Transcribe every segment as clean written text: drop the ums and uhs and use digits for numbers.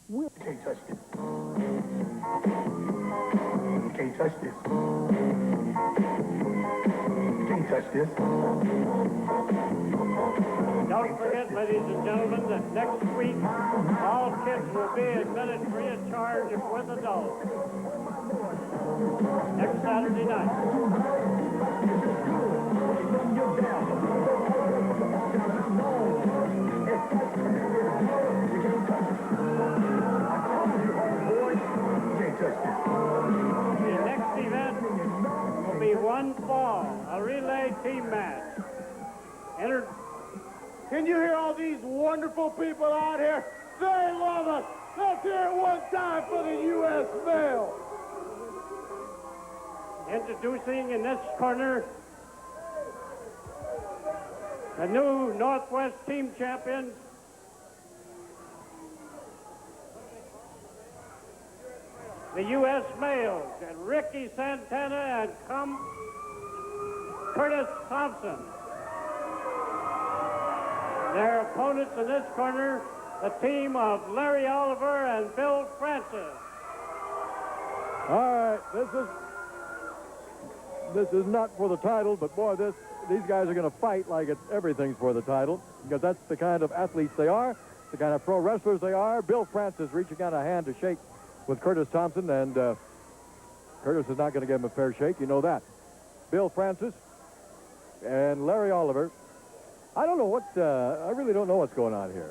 You can't touch this. You can't touch this. You can't touch this. Don't forget, ladies and gentlemen, that next week all kids will be admitted free of charge with adults. Next Saturday night. The next event will be one fall, a relay team match. Can you hear all these wonderful people out here? They love us. Let's hear it one time for the U.S. male. Introducing in this corner the new Northwest team champions, the U.S. males, and Ricky Santana and Curtis Thompson. Their opponents in this corner, the team of Larry Oliver and Bill Francis. All right, this is not for the title, but boy, these guys are going to fight like everything's for the title, because that's the kind of athletes they are, the kind of pro wrestlers they are. Bill Francis reaching out a hand to shake with Curtis Thompson, and Curtis is not going to give him a fair shake, you know that. Bill Francis and Larry Oliver. I don't know I really don't know what's going on here.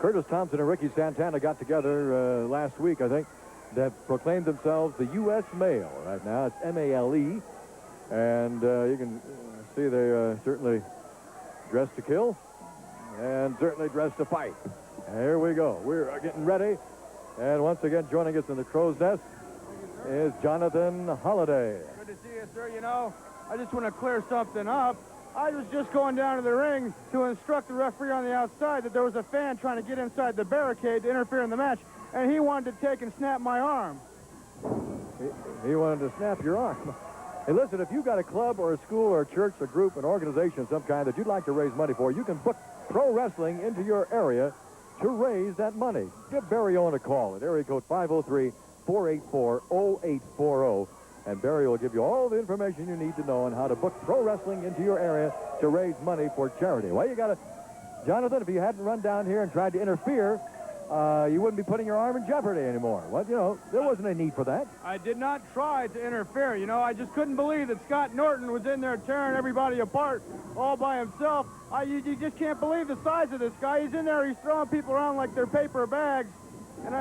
Curtis Thompson and Ricky Santana got together last week, I think. They've proclaimed themselves the U.S. male right now. It's M-A-L-E. And you can see they certainly dressed to kill and certainly dressed to fight. Here we go. We're getting ready. And once again, joining us in the crow's nest is Jonathan Holliday. Good to see you, sir. You know, I just want to clear something up. I was just going down to the ring to instruct the referee on the outside that there was a fan trying to get inside the barricade to interfere in the match, and he wanted to take and snap my arm. He wanted to snap your arm. Hey, listen, if you've got a club or a school or a church, a group, an organization of some kind that you'd like to raise money for, you can book pro wrestling into your area to raise that money. Give Barry Owen a call at area code 503-484-0840. And Barry will give you all the information you need to know on how to book pro wrestling into your area to raise money for charity. Well, you got to, Jonathan, if you hadn't run down here and tried to interfere, you wouldn't be putting your arm in jeopardy anymore. Well, you know, there wasn't a need for that. I did not try to interfere. You know, I just couldn't believe that Scott Norton was in there tearing everybody apart all by himself. You just can't believe the size of this guy. He's in there, he's throwing people around like they're paper bags. And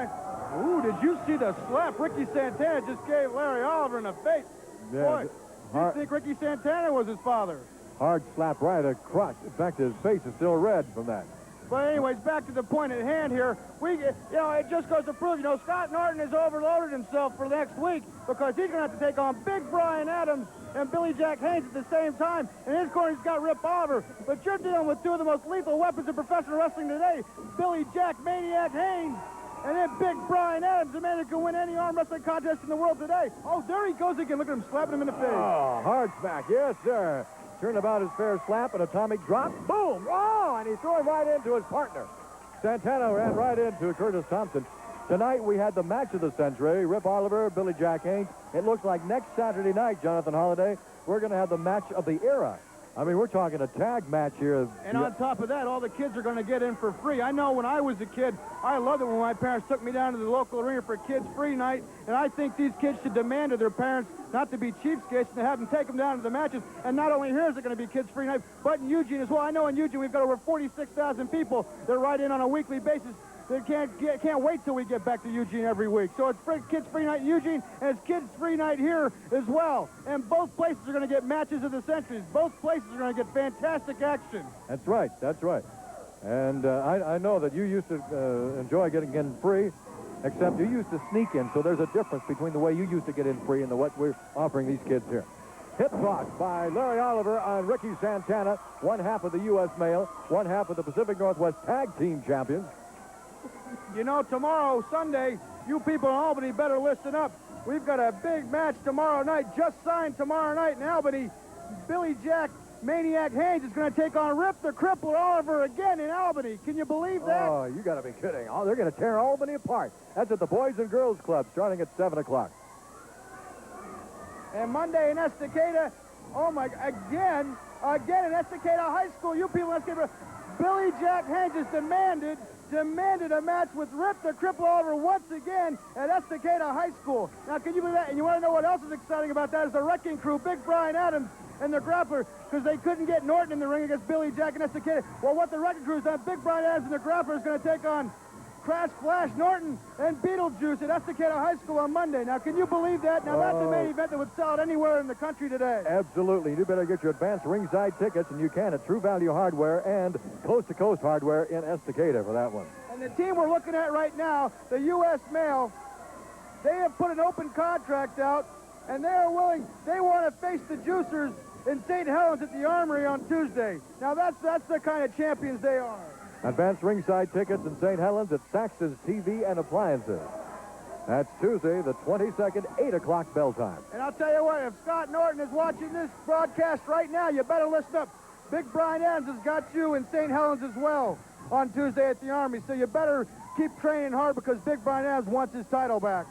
ooh, did you see the slap Ricky Santana just gave Larry Oliver in the face? Yeah, boy, you think Ricky Santana was his father? Hard slap right across. In fact, his face is still red from that. But anyways, back to the point at hand here. It just goes to prove, Scott Norton has overloaded himself for next week because he's going to have to take on Big Brian Adams and Billy Jack Haynes at the same time. In his corner, he's got Rip Oliver. But you're dealing with two of the most lethal weapons in professional wrestling today, Billy Jack Maniac Haynes and then Big Brian Adams, the man who can win any arm wrestling contest in the world today. Oh, there he goes again. Look at him slapping him in the face. Oh, hard smack. Yes, sir. Turnabout his fair slap, an atomic drop. Boom. Oh, and he threw him right into his partner. Santana ran right into Curtis Thompson. Tonight we had the match of the century, Rip Oliver, Billy Jack Haynes. It looks like next Saturday night, Jonathan Holliday, we're going to have the match of the era. I mean, we're talking a tag match here. And on top of that, all the kids are going to get in for free. I know when I was a kid, I loved it when my parents took me down to the local arena for kids' free night. And I think these kids should demand of their parents not to be cheapskates and to have them take them down to the matches. And not only here is it going to be kids' free night, but in Eugene as well. I know in Eugene we've got over 46,000 people that write in on a weekly basis. They can't wait till we get back to Eugene every week. So it's kids' free night in Eugene, and it's kids' free night here as well. And both places are going to get matches of the centuries. Both places are going to get fantastic action. That's right. That's right. And I know that you used to enjoy getting in free, except you used to sneak in. So there's a difference between the way you used to get in free and what we're offering these kids here. Hip toss by Larry Oliver on Ricky Santana, one half of the U.S. male, one half of the Pacific Northwest tag team champions. You know, tomorrow, Sunday, you people in Albany better listen up. We've got a big match tomorrow night, just signed tomorrow night in Albany. Billy Jack Maniac Haynes is going to take on Rip the Crippler Oliver again in Albany. Can you believe that? Oh, you got to be kidding. Oh, they're going to tear Albany apart. That's at the Boys and Girls Club starting at 7 o'clock. And Monday in Estacada, oh my, again in Estacada High School, you people in Estacada, Billy Jack Haynes has demanded a match with Rip the Cripple Oliver once again at Estacada High School. Now, can you believe that? And you want to know what else is exciting about that is the Wrecking Crew, Big Brian Adams and the Grappler, because they couldn't get Norton in the ring against Billy Jack and Estacada. Well, what the Wrecking Crew has done, Big Brian Adams and the Grappler is going to take on Crash Flash Norton and Beetlejuice at Estacada High School on Monday. Now, can you believe that? Now, that's a main event that would sell out anywhere in the country today. Absolutely. You better get your advanced ringside tickets, and you can at True Value Hardware and Coast to Coast Hardware in Estacada for that one. And the team we're looking at right now, the U.S. Mail, they have put an open contract out, and they want to face the Juicers in St. Helens at the Armory on Tuesday. Now, that's the kind of champions they are. Advanced ringside tickets in St. Helens at Saxon's TV and Appliances. That's Tuesday, the 22nd, 8 o'clock bell time. And I'll tell you what, if Scott Norton is watching this broadcast right now, you better listen up. Big Brian Adams has got you in St. Helens as well on Tuesday at the Army, so you better keep training hard because Big Brian Adams wants his title back.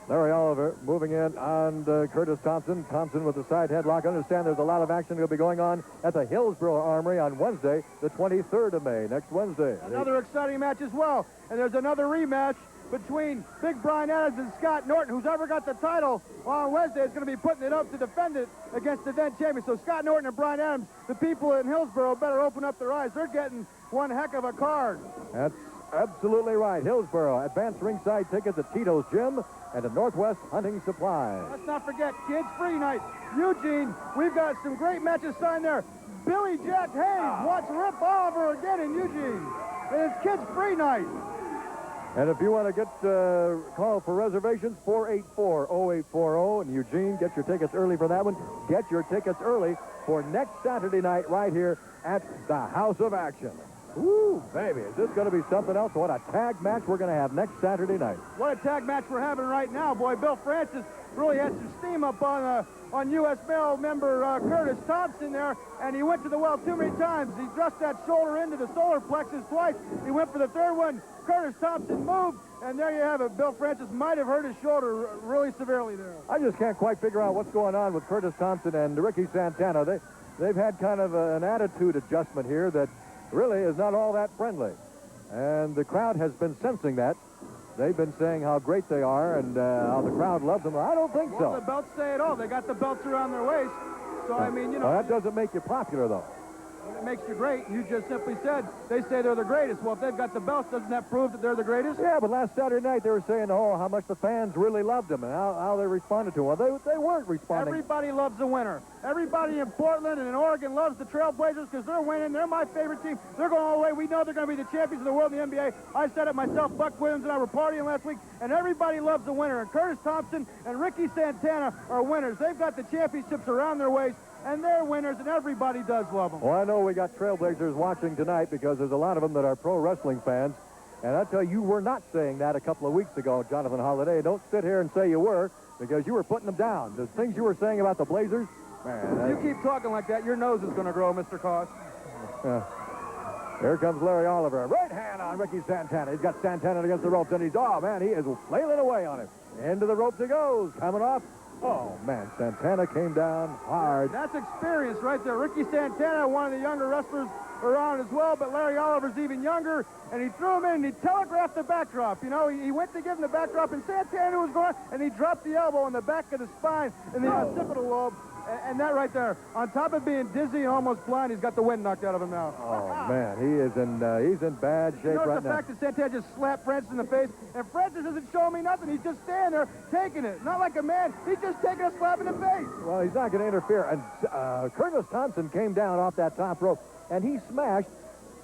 Larry Oliver moving in on Curtis Thompson. Thompson with the side headlock. I understand there's a lot of action going to be going on at the Hillsborough Armory on Wednesday, the 23rd of May, next Wednesday. Another exciting match as well. And there's another rematch between Big Brian Adams and Scott Norton. Who's ever got the title on Wednesday is going to be putting it up to defend it against the then champion. So Scott Norton and Brian Adams, the people in Hillsborough, better open up their eyes. They're getting one heck of a card. That's absolutely right. Hillsborough, advanced ringside tickets at Tito's Gym and at Northwest Hunting Supply. Let's not forget Kids Free Night. Eugene, we've got some great matches signed there. Billy Jack Haynes wants Rip Oliver again in Eugene. And it's Kids Free Night. And if you want to get call for reservations, 484-0840. And Eugene, get your tickets early for that one. Get your tickets early for next Saturday night right here at the House of Action. Woo, baby, is this going to be something else? What a tag match we're going to have next Saturday night. What a tag match we're having right now, boy. Bill Francis really had some steam up on U.S. Mail member Curtis Thompson there, and he went to the well too many times. He thrust that shoulder into the solar plexus twice. He went for the third one. Curtis Thompson moved, and there you have it. Bill Francis might have hurt his shoulder really severely there. I just can't quite figure out what's going on with Curtis Thompson and Ricky Santana. They've had kind of an attitude adjustment here that really is not all that friendly. And the crowd has been sensing that. They've been saying how great they are and how the crowd loves them. I don't think so. Well, the belts say it all. They got the belts around their waist. So, I mean, you know. Well, that doesn't make you popular, though. It makes you great. You just simply said they say they're the greatest. Well, if they've got the belts, doesn't that prove that they're the greatest? Yeah, but last Saturday night they were saying, oh, how much the fans really loved them and how they responded to them. Well, they weren't responding. Everybody loves a winner. Everybody in Portland and in Oregon loves the Trailblazers because they're winning. They're my favorite team. They're going all the way. We know they're going to be the champions of the world in the NBA. I said it myself. Buck Williams and I were partying last week, and everybody loves a winner. And Curtis Thompson and Ricky Santana are winners. They've got the championships around their waist, and they're winners, and everybody does love them. Well, I know we got Trailblazers watching tonight because there's a lot of them that are pro wrestling fans. And I tell you were not saying that a couple of weeks ago, Jonathan Holliday. Don't sit here and say you were, because you were putting them down. The things you were saying about the Blazers, man. If you keep talking like that, your nose is going to grow, Mr. Koss. Here comes Larry Oliver. Right hand on Ricky Santana. He's got Santana against the ropes, and he is flailing away on him. Into the ropes he goes. Coming off. Oh, man, Santana came down hard. That's experience right there. Ricky Santana, one of the younger wrestlers around as well, but Larry Oliver's even younger, and he threw him in, and he telegraphed the backdrop. You know, he went to give him the backdrop, and Santana was going, and he dropped the elbow in the back of the spine in the occipital lobe, and that right there, on top of being dizzy and almost blind, he's got the wind knocked out of him now. Oh, man, he's in bad shape right now. The fact that Santana just slapped Francis in the face, and Francis isn't showing me nothing. He's just standing there taking it. Not like a man. He's just taking a slap in the face. Well, he's not going to interfere. And Curtis Thompson came down off that top rope, and he smashed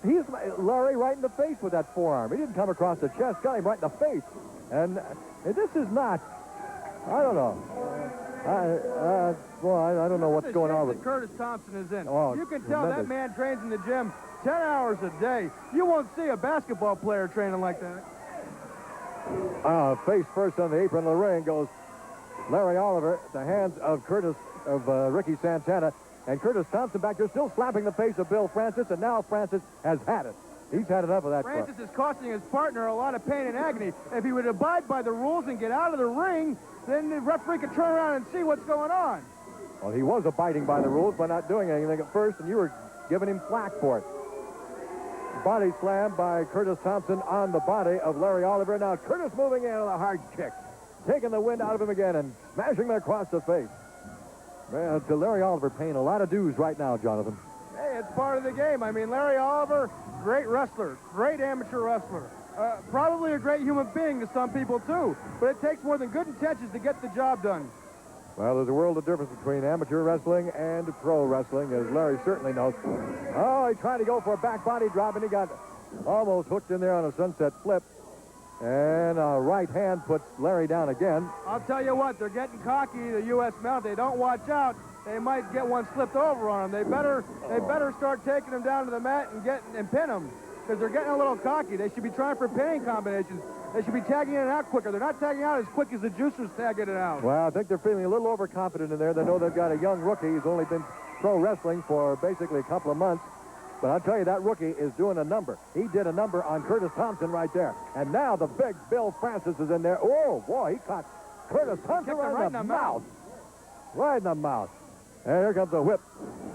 Larry right in the face with that forearm. He didn't come across the chest, got him right in the face. And this is not, I don't know. I don't know what's going on with Curtis Thompson is in. Oh, you can tell that man trains in the gym 10 hours a day. You won't see a basketball player training like that. Face first on the apron of the ring goes Larry Oliver at the hands of Ricky Santana. And Curtis Thompson back there still slapping the face of Bill Francis, and now Francis has had it. He's had enough of that. Francis is costing his partner a lot of pain and agony. If he would abide by the rules and get out of the ring, then the referee could turn around and see what's going on. Well, he was abiding by the rules by not doing anything at first, and you were giving him flack for it. Body slam by Curtis Thompson on the body of Larry Oliver. Now Curtis moving in with a hard kick, taking the wind out of him again and smashing him across the face. Man, to Larry Oliver paying a lot of dues right now, Jonathan. Hey, it's part of the game. I mean, Larry Oliver, great wrestler, great amateur wrestler. Probably a great human being to some people, too. But it takes more than good intentions to get the job done. Well, there's a world of difference between amateur wrestling and pro wrestling, as Larry certainly knows. Oh, he tried to go for a back body drop, and he got almost hooked in there on a sunset flip. And a right hand puts Larry down again. I'll tell you what, they're getting cocky, the U.S. Mount. They don't watch out, they might get one slipped over on them. They better start taking them down to the mat and pin them, because they're getting a little cocky. They should be trying for pinning combinations. They should be tagging in and out quicker. They're not tagging out as quick as the juicers tagging it out. Well, I think they're feeling a little overconfident in there. They know they've got a young rookie who's only been pro wrestling for basically a couple of months. But I'll tell you, that rookie is doing a number. He did a number on Curtis Thompson right there. And now the big Bill Francis is in there. Oh, boy, he caught Curtis Thompson right in the mouth. Right in the mouth. And here comes a whip.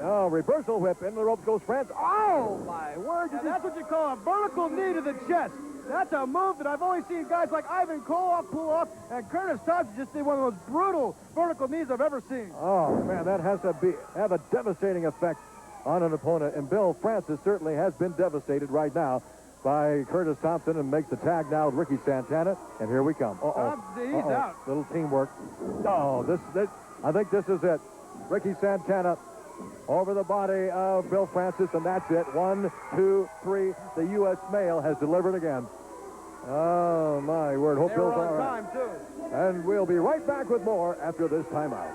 Oh, reversal whip. In the ropes goes France. Oh, my word. That's what you call a vertical knee to the chest. That's a move that I've only seen guys like Ivan Koloff pull off, and Curtis Thompson just did one of those brutal vertical knees I've ever seen. Oh, man, that has to have a devastating effect on an opponent. And Bill Francis certainly has been devastated right now by Curtis Thompson, and makes the tag now with Ricky Santana. And here we come. He's out. Little teamwork. Oh, this, I think this is it. Ricky Santana over the body of Bill Francis, and that's it. 1, 2, 3. The U.S. male has delivered again. Oh, my word. Hope Bill's all right. Time, too. And we'll be right back with more after this timeout.